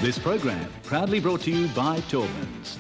This program proudly brought to you by Taubmans.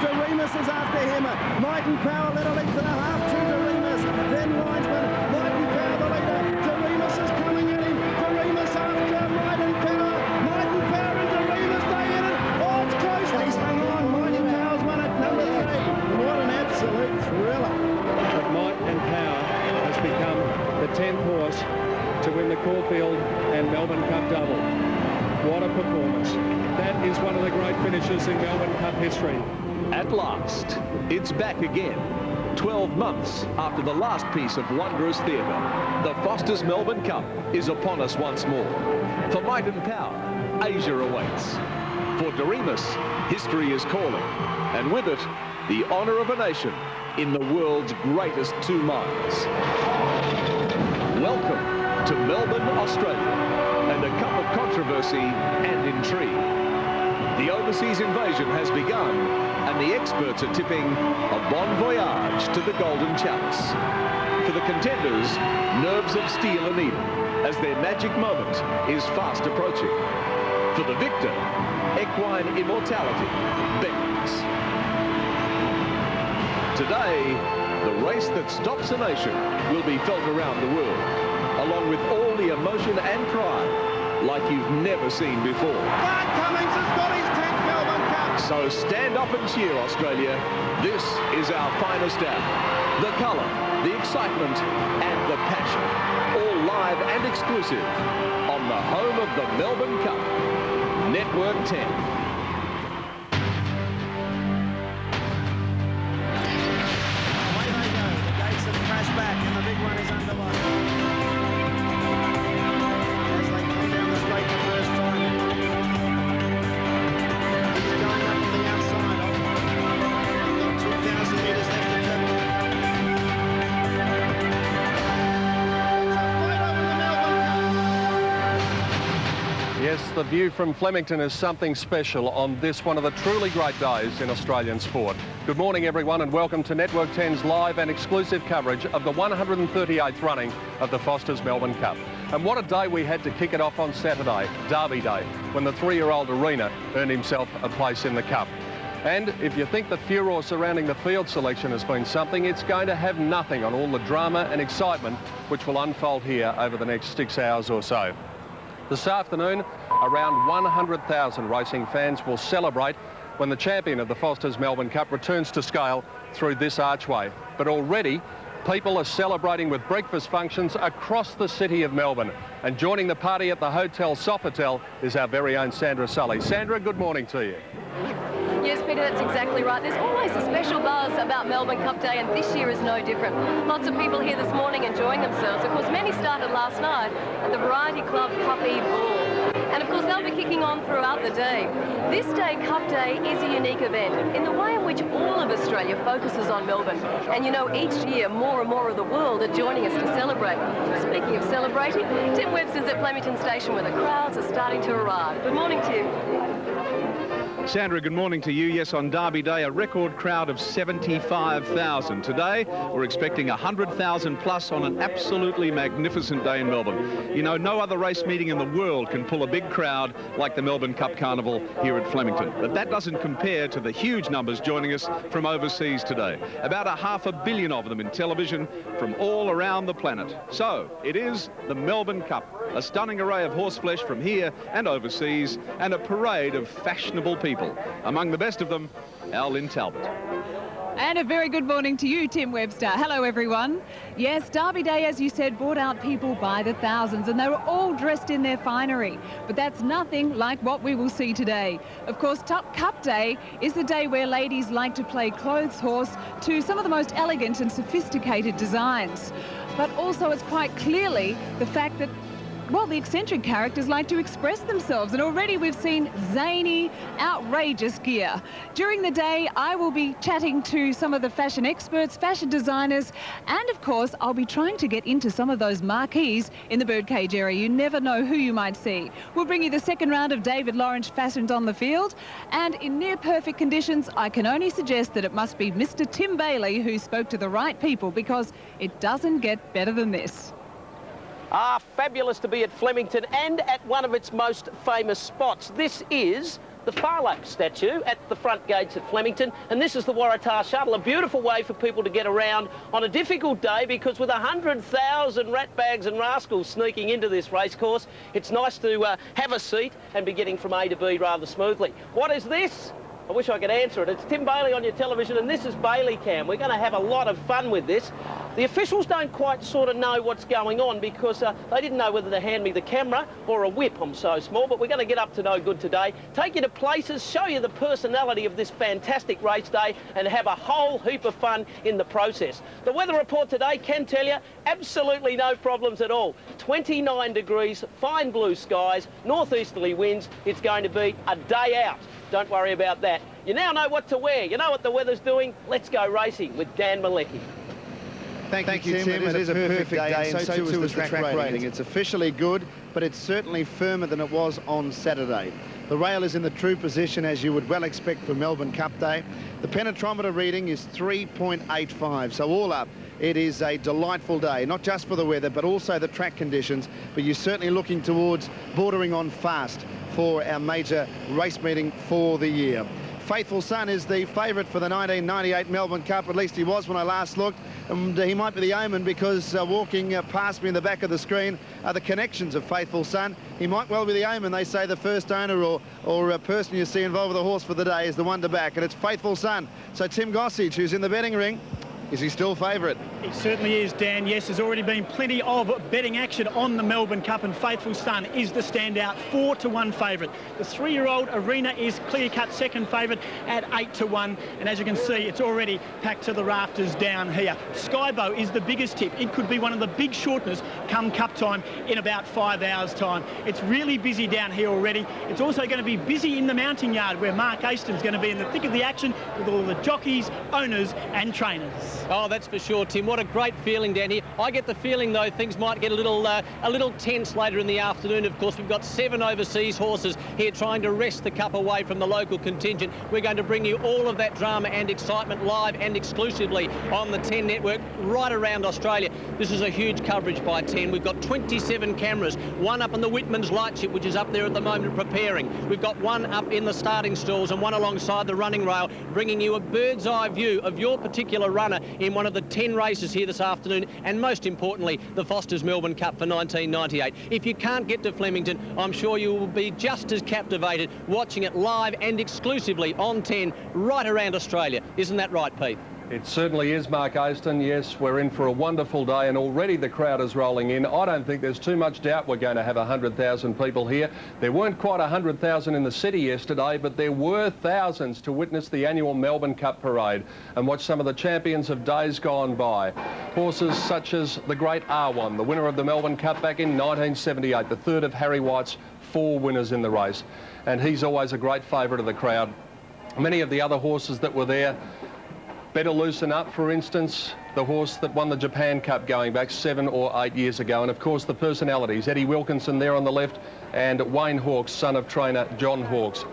Remus is after him. Might and Power led a length and a half to Remus. Then Linesman. Might and Power the leader. Remus is coming at him. Remus after Might and Power. Might and Power into Remus. They in it. Oh, it's close. He's hung on. Might and Power's won at number 3. What an absolute thriller. But Might and Power has become the 10th horse to win the Caulfield and Melbourne Cup double. What a performance. That is one of the great finishes in Melbourne Cup history. At last, it's back again. 12 months after the last piece of wondrous theatre, the Foster's Melbourne Cup is upon us once more. For Might and Power, Asia awaits. For Doremus, history is calling. And with it, the honour of a nation in the world's greatest 2 miles. Welcome to Melbourne, Australia, and a cup of controversy and intrigue. The overseas invasion has begun, and the experts are tipping a bon voyage to the Golden Chalice. For the contenders, nerves of steel are needed, as their magic moment is fast approaching. For the victor, equine immortality beckons. Today, the race that stops a nation will be felt around the world, along with all the emotion and pride like you've never seen before. Bart Cummings has got his 10th Melbourne Cup. So stand up and cheer, Australia. This is our finest hour. The colour, the excitement and the passion. All live and exclusive on the home of the Melbourne Cup. Network 10. Away they go. The gates have crashed back and the big one is underway. As they come down the straight the first time. He's going up on the outside of. He's got 2,000 metres left to travel. It's a fight over the Melbourne Cup. Yes, the view from Flemington is something special on this one of the truly great days in Australian sport. Good morning everyone and welcome to Network 10's live and exclusive coverage of the 138th running of the Foster's Melbourne Cup. And what a day we had to kick it off on Saturday, Derby Day, when the 3-year-old Arena earned himself a place in the Cup. And if you think the furore surrounding the field selection has been something, it's going to have nothing on all the drama and excitement which will unfold here over the next 6 hours or so. This afternoon, around 100,000 racing fans will celebrate when the champion of the Foster's Melbourne Cup returns to scale through this archway. But already, people are celebrating with breakfast functions across the city of Melbourne. And joining the party at the Hotel Sofitel is our very own Sandra Sully. Sandra, good morning to you. Yes, Peter, that's exactly right. There's always a special buzz about Melbourne Cup Day, and this year is no different. Lots of people here this morning enjoying themselves. Of course, many started last night at the Variety Club Puppy Ball. And of course, they'll be kicking on throughout the day. This day, Cup Day, is a unique event in the way in which all of Australia focuses on Melbourne. And you know, each year, more and more of the world are joining us to celebrate. Speaking of celebrating, Tim Webster's at Flemington Station where the crowds are starting to arrive. Good morning, Tim. Sandra, good morning to you. Yes, on Derby Day, a record crowd of 75,000. Today, we're expecting 100,000 plus on an absolutely magnificent day in Melbourne. You know, no other race meeting in the world can pull a big crowd like the Melbourne Cup Carnival here at Flemington. But that doesn't compare to the huge numbers joining us from overseas today. About 500 million of them in television from all around the planet. So, it is the Melbourne Cup. A stunning array of horseflesh from here and overseas, and a parade of fashionable people. Among the best of them, our Lynn Talbot. And a very good morning to you, Tim Webster. Hello, everyone. Yes, Derby Day, as you said, brought out people by the thousands, and they were all dressed in their finery. But that's nothing like what we will see today. Of course, Cup Day is the day where ladies like to play clothes horse to some of the most elegant and sophisticated designs. But also, it's quite clearly the fact that well, the eccentric characters like to express themselves, and already we've seen zany, outrageous gear. During the day, I will be chatting to some of the fashion experts, fashion designers, and of course, I'll be trying to get into some of those marquees in the birdcage area. You never know who you might see. We'll bring you the second round of David Lawrence fashions on the field, and in near perfect conditions, I can only suggest that it must be Mr. Tim Bailey who spoke to the right people, because it doesn't get better than this. Fabulous to be at Flemington and at one of its most famous spots. This is the Farlow statue at the front gates at Flemington, and this is the Waratah shuttle, a beautiful way for people to get around on a difficult day, because with 100,000 ratbags and rascals sneaking into this racecourse, it's nice to have a seat and be getting from A to B rather smoothly. What is this? I wish I could answer it. It's Tim Bailey on your television, and this is Bailey Cam. We're going to have a lot of fun with this. The officials don't quite sort of know what's going on, because they didn't know whether to hand me the camera or a whip. I'm so small, but we're going to get up to no good today. Take you to places, show you the personality of this fantastic race day, and have a whole heap of fun in the process. The weather report today can tell you absolutely no problems at all. 29 degrees, fine blue skies, northeasterly winds. It's going to be a day out. Don't worry about that. You now know what to wear. You know what the weather's doing. Let's go racing with Dan Malecki. Thank you, Tim. It is a perfect day, and so too is the track rating. It's officially good, but it's certainly firmer than it was on Saturday. The rail is in the true position, as you would well expect for Melbourne Cup Day. The penetrometer reading is 3.85, so all up, it is a delightful day, not just for the weather, but also the track conditions. But you're certainly looking towards bordering on fast for our major race meeting for the year. Faithful Son is the favourite for the 1998 Melbourne Cup. At least he was when I last looked. And he might be the omen, because walking past me in the back of the screen are the connections of Faithful Son. He might well be the omen. They say the first owner or a person you see involved with a horse for the day is the one to back, and it's Faithful Son. So Tim Gossage, who's in the betting ring, is he still favourite? It certainly is, Dan. Yes, there's already been plenty of betting action on the Melbourne Cup, and Faithful Son is the standout 4-1 favourite. The 3-year-old Arena is clear-cut second favourite at 8-1, and as you can see, it's already packed to the rafters down here. Skybow is the biggest tip. It could be one of the big shorteners come cup time in about 5 hours' time. It's really busy down here already. It's also going to be busy in the mounting yard, where Mark Aston's going to be in the thick of the action with all the jockeys, owners and trainers. Oh, that's for sure, Tim. What a great feeling down here. I get the feeling, though, things might get a little tense later in the afternoon. Of course, we've got 7 overseas horses here trying to wrest the cup away from the local contingent. We're going to bring you all of that drama and excitement live and exclusively on the 10 network right around Australia. This is a huge coverage by 10. We've got 27 cameras, one up on the Whitman's Lightship, which is up there at the moment preparing. We've got one up in the starting stalls and one alongside the running rail, bringing you a bird's eye view of your particular runner in one of the 10 races here this afternoon, and most importantly, the Foster's Melbourne Cup for 1998. If you can't get to Flemington, I'm sure you will be just as captivated watching it live and exclusively on 10 right around Australia. Isn't that right, Pete? It certainly is, Mark Aston. Yes, we're in for a wonderful day, and already the crowd is rolling in. I don't think there's too much doubt we're going to have 100,000 people here. There weren't quite 100,000 in the city yesterday, but there were thousands to witness the annual Melbourne Cup parade and watch some of the champions of days gone by. Horses such as the great R1, the winner of the Melbourne Cup back in 1978, the third of Harry White's 4 winners in the race, and he's always a great favourite of the crowd. Many of the other horses that were there, Better Loosen Up, for instance, the horse that won the Japan Cup going back 7 or 8 years ago. And of course the personalities, Eddie Wilkinson there on the left, and Wayne Hawkes, son of trainer John Hawkes.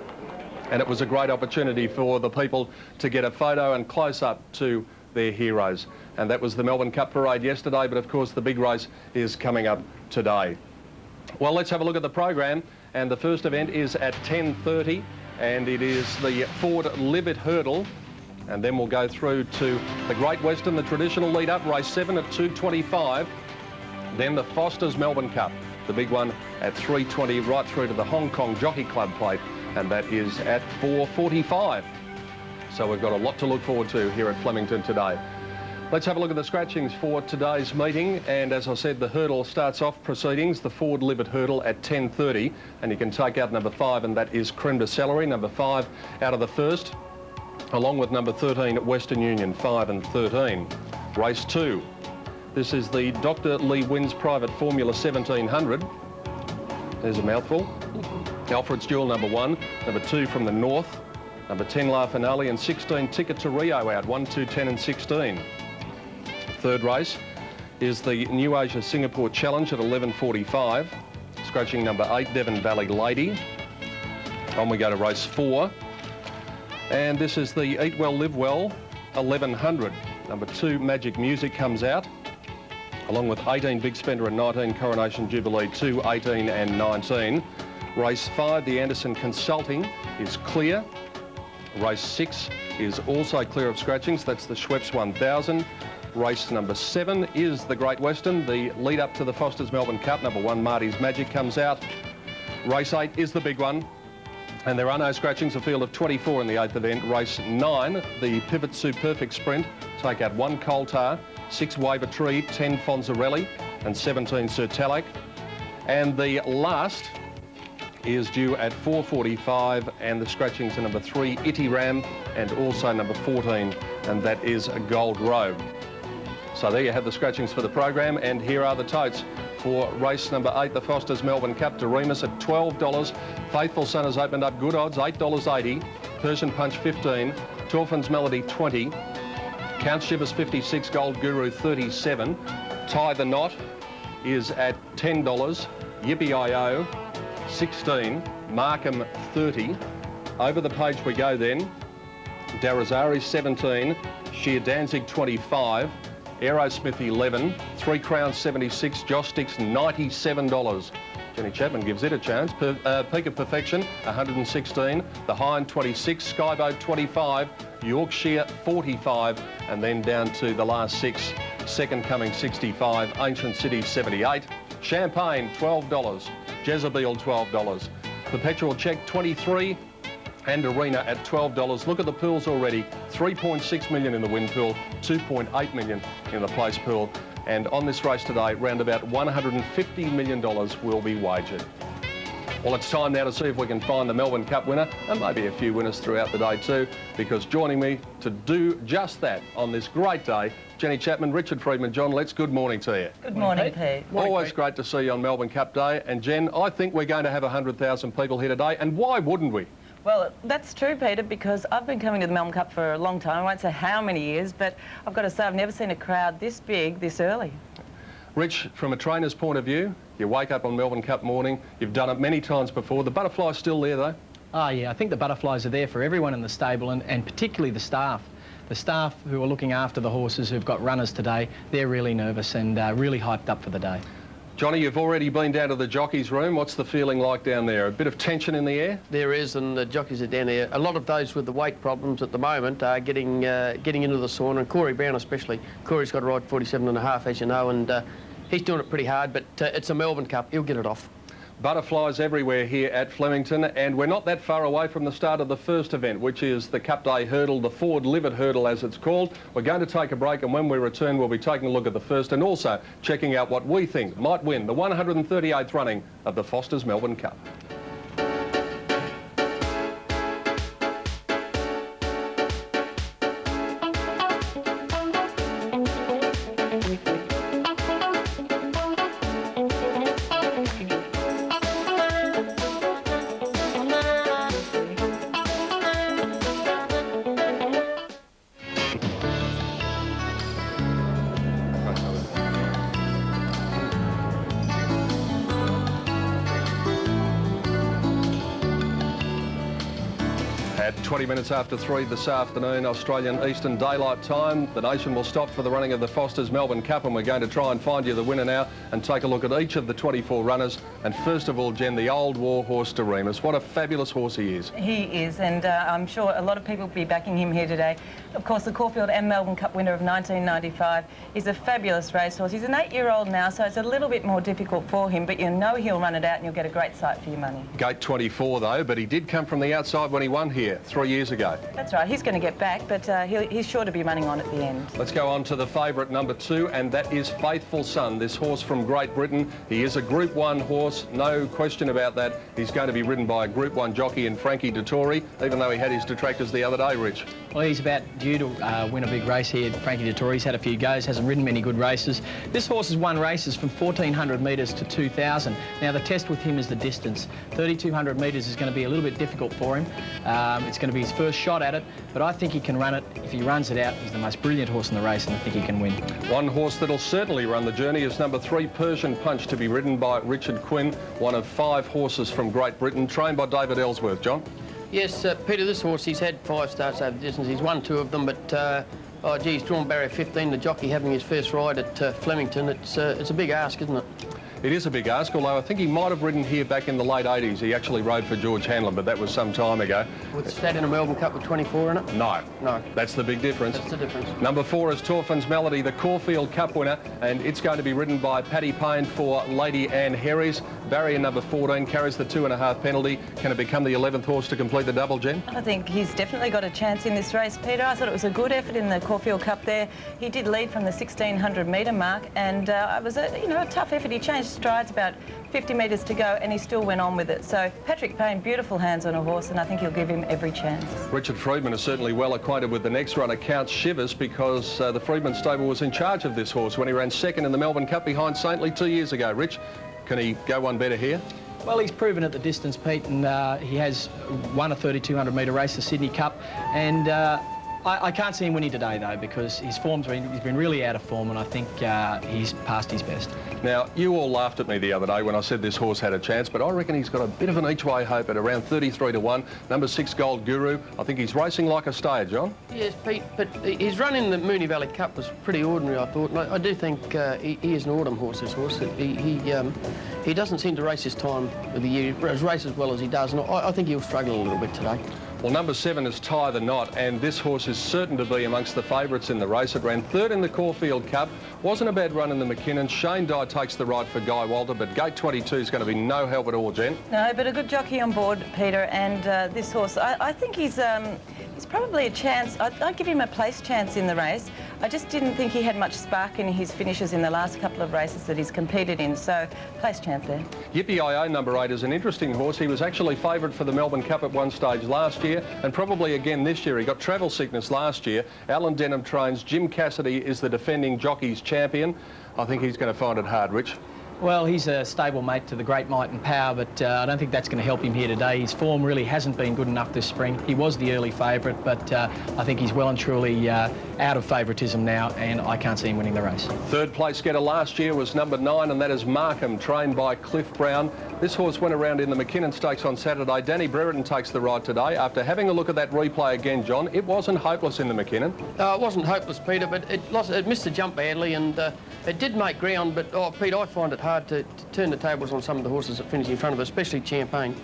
And it was a great opportunity for the people to get a photo and close up to their heroes. And that was the Melbourne Cup parade yesterday, but of course the big race is coming up today. Well, let's have a look at the program, and the first event is at 10:30, and it is the Ford Libet Hurdle. And then we'll go through to the Great Western, the traditional lead-up, race 7 at 2:25. Then the Foster's Melbourne Cup, the big one at 3:20, right through to the Hong Kong Jockey Club plate, and that is at 4:45. So we've got a lot to look forward to here at Flemington today. Let's have a look at the scratchings for today's meeting, and as I said, the hurdle starts off proceedings, the Ford Libet Hurdle at 10:30, and you can take out number 5, and that is Creme de Celery, number 5 out of the first, along with number 13 at Western Union, 5 and 13. Race 2. This is the Dr. Lee Wins Private Formula 1700. There's a mouthful. Alfred's Jewel, number 1. Number 2 from the north. Number 10, La Finale, and 16, Ticket to Rio, out 1, 2, 10 and 16. Third race is the New Asia Singapore Challenge at 11:45. Scratching number 8, Devon Valley Lady. On we go to race 4. And this is the Eat Well, Live Well, 1100. Number 2, Magic Music comes out, along with 18, Big Spender, and 19, Coronation Jubilee, 2, 18 and 19. Race 5, the Anderson Consulting, is clear. Race 6 is also clear of scratchings. That's the Schweppes 1000. Race number 7 is the Great Western, the lead up to the Foster's Melbourne Cup. Number 1, Marty's Magic comes out. Race 8 is the big one, and there are no scratchings. A field of 24 in the 8th event. Race 9, the Pivot Superfect Sprint, take out 1, Coltar, 6, Waver Tree, 10, Fonzarelli, and 17, Sir Talak. And the last is due at 4:45, and the scratchings are number 3, Itty Ram, and also number 14, and that is a Gold Robe. So there you have the scratchings for the program, and here are the totes. For race number 8, the Foster's Melbourne Cup, Doremus at $12. Faithful Son has opened up good odds, $8.80. Persian Punch, 15. Torfin's Melody, 20. Count Shivers, 56. Gold Guru, 37. Tie the Knot is at $10. Yippee-I-O, 16. Markham, 30. Over the page we go then. Darazari, 17. Sheer Danzig, 25. Aerosmith, 11. 3 Crowns, 76. Josh Sticks, $97. Jenny Chapman gives it a chance. Peak of Perfection, 116. The Hind, 26. Skyboat, 25. Yorkshire, 45. And then down to the last 6. Second Coming, 65. Ancient City, 78. Champagne, $12. Jezebel, $12. Perpetual Check, 23. And Arena at $12. Look at the pools already. 3.6 million in the win pool, 2.8 million in the place pool. And on this race today, round about $150 million will be wagered. Well, it's time now to see if we can find the Melbourne Cup winner, and maybe a few winners throughout the day too, because joining me to do just that on this great day, Jenny Chapman, Richard Friedman, John Letts, good morning to you. Good morning, Pete. Always great to see you on Melbourne Cup Day. And Jen, I think we're going to have 100,000 people here today, and why wouldn't we? Well, that's true, Peter, because I've been coming to the Melbourne Cup for a long time. I won't say how many years, but I've got to say I've never seen a crowd this big this early. Rich, from a trainer's point of view, you wake up on Melbourne Cup morning, you've done it many times before. The butterfly's still there, though? Oh, yeah, I think the butterflies are there for everyone in the stable, and particularly the staff. The staff who are looking after the horses who've got runners today, they're really nervous and really hyped up for the day. Johnny, you've already been down to the jockeys' room. What's the feeling like down there? A bit of tension in the air? There is, and the jockeys are down there. A lot of those with the weight problems at the moment are getting into the sauna, and Corey Brown especially. Corey's got a ride 47.5, as you know, and he's doing it pretty hard, but it's a Melbourne Cup. He'll get it off. Butterflies everywhere here at Flemington, and we're not that far away from the start of the first event, which is the Cup Day Hurdle, the Ford Livet Hurdle as it's called. We're going to take a break, and when we return we'll be taking a look at the first and also checking out what we think might win the 138th running of the Foster's Melbourne Cup. At 20 minutes after 3 this afternoon, Australian Eastern Daylight Time, the nation will stop for the running of the Foster's Melbourne Cup, and we're going to try and find you the winner now and take a look at each of the 24 runners. And first of all, Jen, the old war horse Doremus. What a fabulous horse he is. He is, and I'm sure a lot of people will be backing him here today. Of course, the Caulfield and Melbourne Cup winner of 1995 is a fabulous racehorse. He's an 8-year-old now, so it's a little bit more difficult for him, but you know he'll run it out and you'll get a great sight for your money. Gate 24 though, but he did come from the outside when he won here. there 3 years ago. That's right, he's going to get back, but he's sure to be running on at the end. Let's go on to the favourite number 2, and that is Faithful Son. This horse from Great Britain. He is a Group 1 horse, no question about that. He's going to be ridden by a Group 1 jockey in Frankie Dettori, even though he had his detractors the other day, Rich. Well, he's about due to win a big race here. Frankie Dettori's had a few goes, hasn't ridden many good races. This horse has won races from 1,400 metres to 2,000. Now, the test with him is the distance. 3,200 metres is going to be a little bit difficult for him. It's going to be his first shot at it, but I think he can run it. If he runs it out, he's the most brilliant horse in the race, and I think he can win. One horse that'll certainly run the journey is number 3, Persian Punch, to be ridden by Richard Quinn, one of 5 horses from Great Britain, trained by David Ellsworth. John? Yes, Peter, this horse, he's had 5 starts over the distance. He's won 2 of them, but, oh, gee, he's drawn barrier 15, the jockey having his first ride at Flemington. It's a big ask, isn't it? It is a big ask, although I think he might have ridden here back in the late 80s. He actually rode for George Hanlon, but that was some time ago. Was that in a Melbourne Cup with 24 in it? No. No. That's the big difference. That's the difference. Number 4 is Torfin's Melody, the Caulfield Cup winner, and it's going to be ridden by Paddy Payne for Lady Anne Herries. Barrier number 14 carries the 2.5 penalty. Can it become the 11th horse to complete the double, Jen? I think he's definitely got a chance in this race, Peter. I thought it was a good effort in the Caulfield Cup there. He did lead from the 1,600 metre mark, and it was a tough effort. He changed strides about 50 metres to go, and he still went on with it. So Patrick Payne, beautiful hands on a horse, and I think he'll give him every chance. Richard Freedman is certainly well acquainted with the next runner, Count Shivers, because the Freedman stable was in charge of this horse when he ran second in the Melbourne Cup behind Saintly 2 years ago. Rich, can he go one better here? Well, he's proven at the distance, Pete, and he has won a 3,200 metre race, the Sydney Cup, and I can't see him winning today, though, because he's been really out of form, and I think he's past his best. Now, you all laughed at me the other day when I said this horse had a chance, but I reckon he's got a bit of an each-way hope at around 33 to 1. Number 6, Gold Guru. I think he's racing like a stayer, John. Yes, Pete, but his run in the Moonee Valley Cup was pretty ordinary, I thought. And I do think he is an autumn horse, this horse. He doesn't seem to race his time of the year, race as well as he does, and I think he'll struggle a little bit today. Well, number 7 is Tie the Knot, and this horse is certain to be amongst the favourites in the race. It ran 3rd in the Caulfield Cup. Wasn't a bad run in the McKinnon. Shane Dye takes the ride for Guy Walter, but gate 22 is going to be no help at all, Jen. No, but a good jockey on board, Peter, and this horse, I think he's probably a chance. I'd give him a place chance in the race. I just didn't think he had much spark in his finishes in the last couple of races that he's competed in, so place chance there. Yippee-I-O number 8 is an interesting horse. He was actually favourite for the Melbourne Cup at one stage last year, and probably again this year. He got travel sickness last year. Alan Denham trains. Jim Cassidy is the defending jockey's champion. I think he's going to find it hard, Rich. Well, he's a stable mate to the Great Might and Power, but I don't think that's going to help him here today. His form really hasn't been good enough this spring. He was the early favourite, but I think he's well and truly out of favouritism now, and I can't see him winning the race. 3rd place getter last year was number 9, and that is Markham, trained by Cliff Brown. This horse went around in the McKinnon Stakes on Saturday. Danny Brereton takes the ride today. After having a look at that replay again, John, it wasn't hopeless in the McKinnon. It wasn't hopeless, Peter, but it missed the jump badly, and it did make ground, but, oh, Pete, I find it hard to turn the tables on some of the horses that finish in front of it, especially Champagne.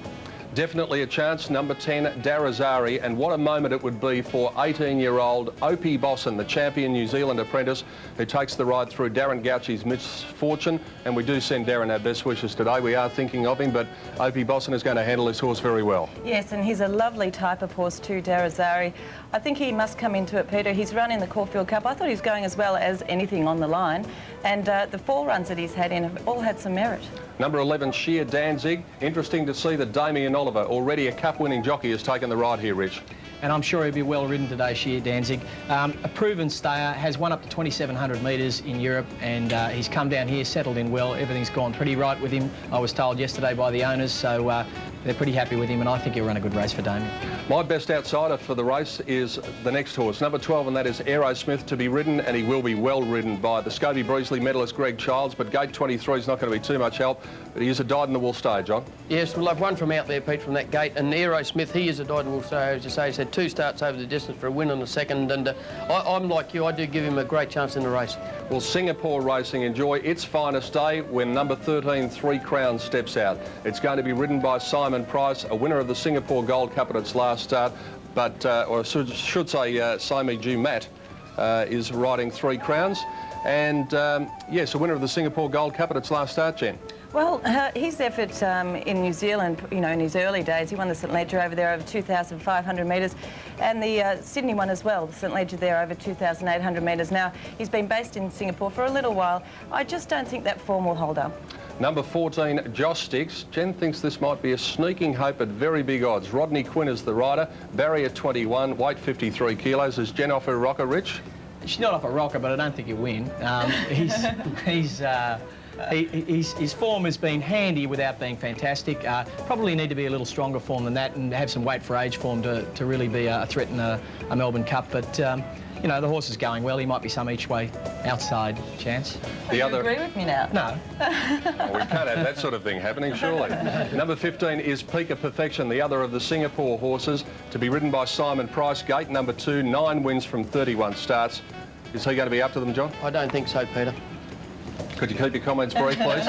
Definitely a chance. Number 10, Darazari, and what a moment it would be for 18-year-old Opie Bosson, the champion New Zealand apprentice, who takes the ride through Darren Gauchi's misfortune, and we do send Darren our best wishes today. We are thinking of him, but Opie Bosson is going to handle this horse very well. Yes, and he's a lovely type of horse too, Darazari. I think he must come into it, Peter. He's run in the Caulfield Cup. I thought he was going as well as anything on the line, and the 4 runs that he's had in have all had some merit. Number 11, Sheer Danzig. Interesting to see that Damien Oliver, already a cup-winning jockey, has taken the ride here, Rich. And I'm sure he'll be well ridden today, Sheer Danzig. A proven stayer, has won up to 2,700 metres in Europe, and he's come down here, settled in well. Everything's gone pretty right with him, I was told yesterday by the owners, so they're pretty happy with him, and I think he'll run a good race for Damien. My best outsider for the race is the next horse, number 12, and that is Aerosmith, to be ridden, and he will be well ridden by the Scobie Breesley medalist Greg Childs, but gate 23 is not going to be too much help, but he is a dyed-in-the-wool stayer, John. Yes, well, I've one from out there, Pete, from that gate, and Aerosmith, he is a dyed-in-the-wool stayer, as you say. He's had 2 starts over the distance for a win in the second, and I'm like you, I do give him a great chance in the race. Will Singapore Racing enjoy its finest day when number 13, 3 Crowns, steps out? It's going to be ridden by Simon Price, a winner of the Singapore Gold Cup at its last start, but, or I should say, Simi Ju Matt is riding 3 Crowns, and yes, a winner of the Singapore Gold Cup at its last start, Jen. Well, his effort in New Zealand, you know, in his early days, he won the St Leger over there over 2,500 metres, and the Sydney one as well, the St Leger there over 2,800 metres. Now, he's been based in Singapore for a little while. I just don't think that form will hold up. Number 14, Josh Sticks. Jen thinks this might be a sneaking hope at very big odds. Rodney Quinn is the rider, barrier 21, weight 53 kilos. Is Jen off her rocker, Rich? She's not off a rocker, but I don't think he'll win. His form has been handy without being fantastic. Probably need to be a little stronger form than that and have some weight for age form to really be a threat in a Melbourne Cup. But, you know, the horse is going well. He might be some each way outside chance. You agree with me now? No. Well, we can't have that sort of thing happening, surely. Number 15 is Pika Perfection, the other of the Singapore horses, to be ridden by Simon Price. Gate number 2, 9 wins from 31 starts. Is he going to be up to them, John? I don't think so, Peter. Could you keep your comments brief, please?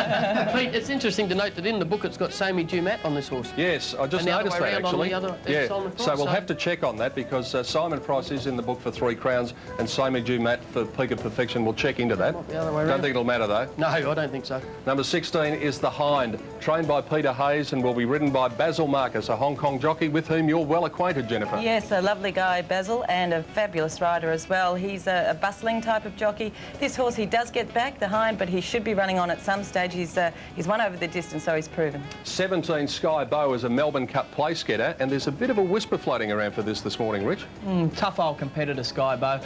Pete, it's interesting to note that in the book it's got Sammy Dumat on this horse. Yes, I just noticed that, actually. Yeah, so we'll have to check on that because Simon Price is in the book for 3 Crowns and Sammy Dumat for Pika Perfection. We'll check into that. Don't think it'll matter, though. No, I don't think so. Number 16 is The Hind, trained by Peter Hayes and will be ridden by Basil Marcus, a Hong Kong jockey with whom you're well acquainted, Jennifer. Yes, a lovely guy, Basil, and a fabulous rider as well. He's a bustling type of jockey. This horse, he does get back, The Hind, but he should be running on at some stage. He's won over the distance, so he's proven. 17 Sky Bow is a Melbourne Cup place getter, and there's a bit of a whisper floating around for this morning, Rich. Tough old competitor, Sky Bow.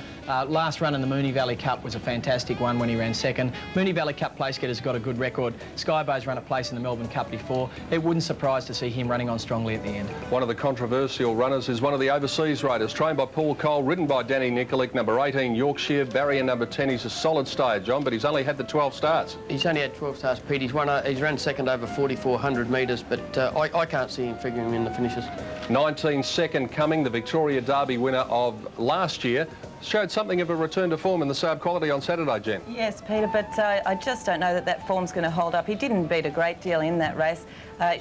Last run in the Moonee Valley Cup was a fantastic one when he ran second. Moonee Valley Cup place getter's got a good record. Sky Bow's run a place in the Melbourne Cup before. It wouldn't surprise to see him running on strongly at the end. One of the controversial runners is one of the overseas riders, trained by Paul Cole, ridden by Danny Nikolic, number 18 Yorkshire, barrier number 10. He's a solid stayer, John, but he's only had the 12 starts. He's only had 12 starts, Pete. He's ran second over 4,400 metres, but I can't see him figuring in the finishes. 19 Second Coming, the Victoria Derby winner of last year, showed something of a return to form in the Saab quality on Saturday, Jen. Yes, Peter, but I just don't know that form's going to hold up. He didn't beat a great deal in that race.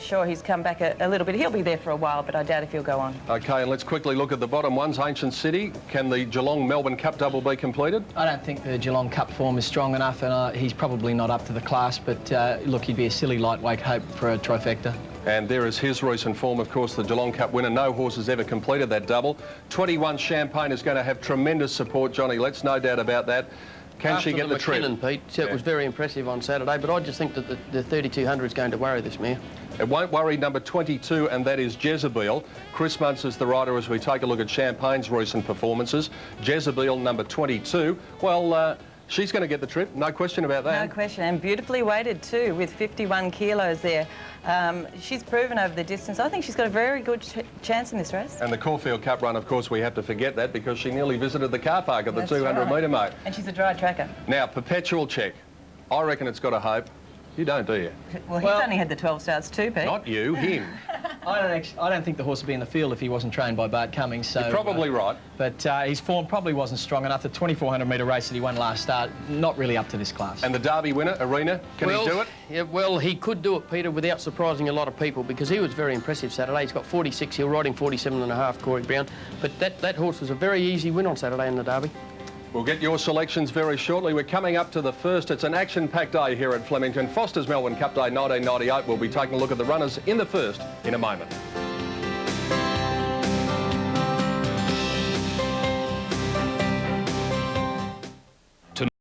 Sure, he's come back a little bit. He'll be there for a while, but I doubt if he'll go on. OK, and let's quickly look at the bottom ones. Ancient City, can the Geelong Melbourne Cup double be completed? I don't think the Geelong Cup form is strong enough, and he's probably not up to the class, but look, he'd be a silly lightweight hope for a trifecta. And there is his recent form, of course, the Geelong Cup winner. No horse has ever completed that double. 21 Champagne is going to have tremendous support, Johnny. Let's no doubt about that. Can she get the trip? Pete, it was very impressive on Saturday, but I just think that the 3,200 is going to worry this mare. It won't worry number 22, and that is Jezebel. Chris Muntz is the rider as we take a look at Champagne's recent performances. Jezebel, number 22. Well, she's going to get the trip, no question about that. No question, and beautifully weighted too, with 51 kilos there. She's proven over the distance. I think she's got a very good chance in this race. And the Caulfield Cup run, of course, we have to forget that because she nearly visited the car park at the 200-metre mark. And she's a dry tracker. Now, Perpetual Check. I reckon it's got a hope. You don't, do you? Well, he's only had the 12 starts too, Pete. Not you, him. I don't think the horse would be in the field if he wasn't trained by Bart Cummings. So, you're probably right. But his form probably wasn't strong enough. The 2,400-metre race that he won last start, not really up to this class. And the Derby winner, Arena, can he do it? Yeah, well, he could do it, Peter, without surprising a lot of people because he was very impressive Saturday. He's got 46, he'll riding 47.5, Corey Brown. But that horse was a very easy win on Saturday in the Derby. We'll get your selections very shortly. We're coming up to the first. It's an action-packed day here at Flemington. Foster's Melbourne Cup Day 1998. We'll be taking a look at the runners in the first in a moment.